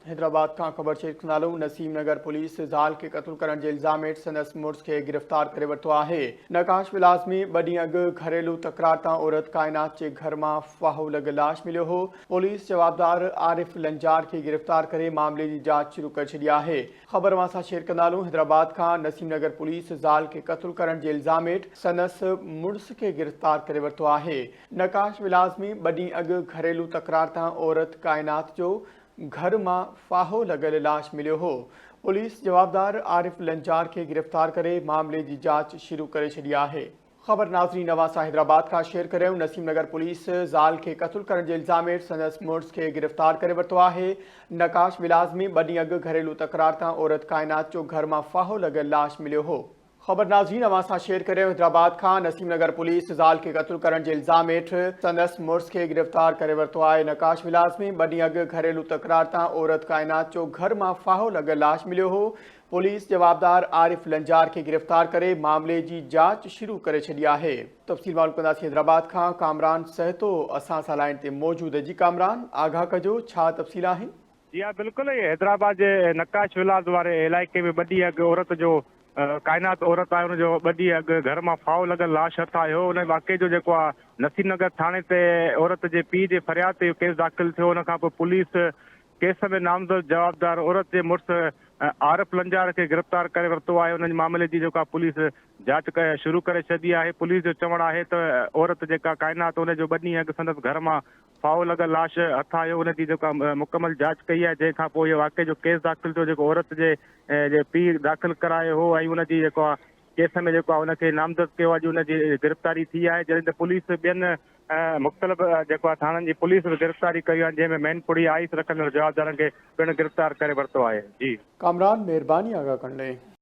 हैदराबाद का खबर शेयर नालो नसीम नगर पुलिस ज़ाल के कत्ल करण के इल्ज़ाम हेठि संदसि मुड़ुस खे गिरफ़्तार करे वरितो आहे। नकाश विलास में 2 ॾींहं अॻु घरेलू तकरार तां औरत कायनात जे घर मां फाहो लॻल लाश मिलियो हो। पुलिस जवाबदार आरिफ लंजार खे गिरफ़्तार करे मामले की जांच शुरू करे छॾी आहे। ख़बर मां सां शेयर कंदा आहियूं। हैदराबाद का नसीम नगर पुलिस ज़ाल के कत्ल करण के इल्ज़ाम हेठि संदसि मुड़ुस खे गिरफ़्तार करे वरितो आहे। नकाश विलास में 2 ॾींहं अॻु घरेलू तकरार तां औरत कायनात जो घर मां फाहो लॻल लाश मिलियो हो। पुलिस जवाबदार आरिफ लंजार के गिरफ़्तार करे मामले की जांच शुरू करे छॾी आहे। ख़बर नाज़रीन नवां सां हैदराबाद का शेयर करियो। नसीम नगर पुलिस ज़ाल के कत्ल करण के इल्ज़ाम हेठि संदसि मुड़ुस खे गिरफ़्तार करे वरितो आहे। नकाश विलास में 2 ॾींहं अॻु घरेलू तकरार तां औरत कायनात जो घर मां फाहो लॻल लाश मिलियो हो। ख़बर नाज़रीन अवां सां शेयर करियो। हैदराबाद खां नसीम नगर पुलिस ज़ाल के कत्ल करण के इल्ज़ाम हेठि संदसि मुड़ुस खे गिरफ़्तार करे वरितो आहे। नकाश विलास में 2 ॾींहं अॻु घरेलू तकरार तां औरत कायनात जो घर मां फाहो लॻल लाश मिलियो हो। पुलिस जवाबदार आरिफ लंजार के गिरफ़्तार करे मामले की जांच शुरू करे छॾी आहे। तफ़सील मालूम कंदासीं। हैदराबाद खां कामरान सहतो असां सां लाइन ते मौजूद। जी कामरान, आगाह कजो, छा तफ़सील आहिनि? जी हाँ, बिल्कुल हैदराबाद के नकाश विलास वाले इलाइक़े में 2 ॾींहं अॻु औरत जो कायनात औरत आहे उनजो 2 ॾींहं अॻु घर मां फाहो लॻल लाश हथ आयो। उन वाक़े जो जेको आहे नसीम नगर थाणे ते औरत जे पीउ जे फरियाद ते केस दाख़िल थियो। उन खां पोइ पुलिस केस में नामज़द जवाबदार औरत जे मुड़ुस आरिफ लंजार के गिरफ़्तार करे वरितो आहे। उन मामले की जेका पुलिस जांच शुरू करे छॾी आहे। पुलिस जो चवणु आहे त औरत जेका कायनात उन जो 2 ॾींहं अॻु संदसि घर मां फाहो लॻल लाश हथ आयो। उन जी जेका मुकमल जांच कई आहे, जंहिंखां पोइ इहे वाक़े जो केस दाख़िल थियो जेको औरत जे पीउ दाख़िल करायो हो। ऐं उन जी जेको आहे केस में जेको आहे उनखे नामज़द कयो आहे। अॼु उन जी गिरफ़्तारी थी आहे। जॾहिं त पुलिस ॿियनि मुख़्तलिफ़ जेको आहे थाणनि जी पुलिस गिरफ़्तारी कई आहे, जंहिंमें मैनपुरी आइस रखंदड़ जवाबदारनि खे पिणु गिरफ़्तार करे वरितो आहे। जी कामरान, मेहरबानी आगाह करण लाइ।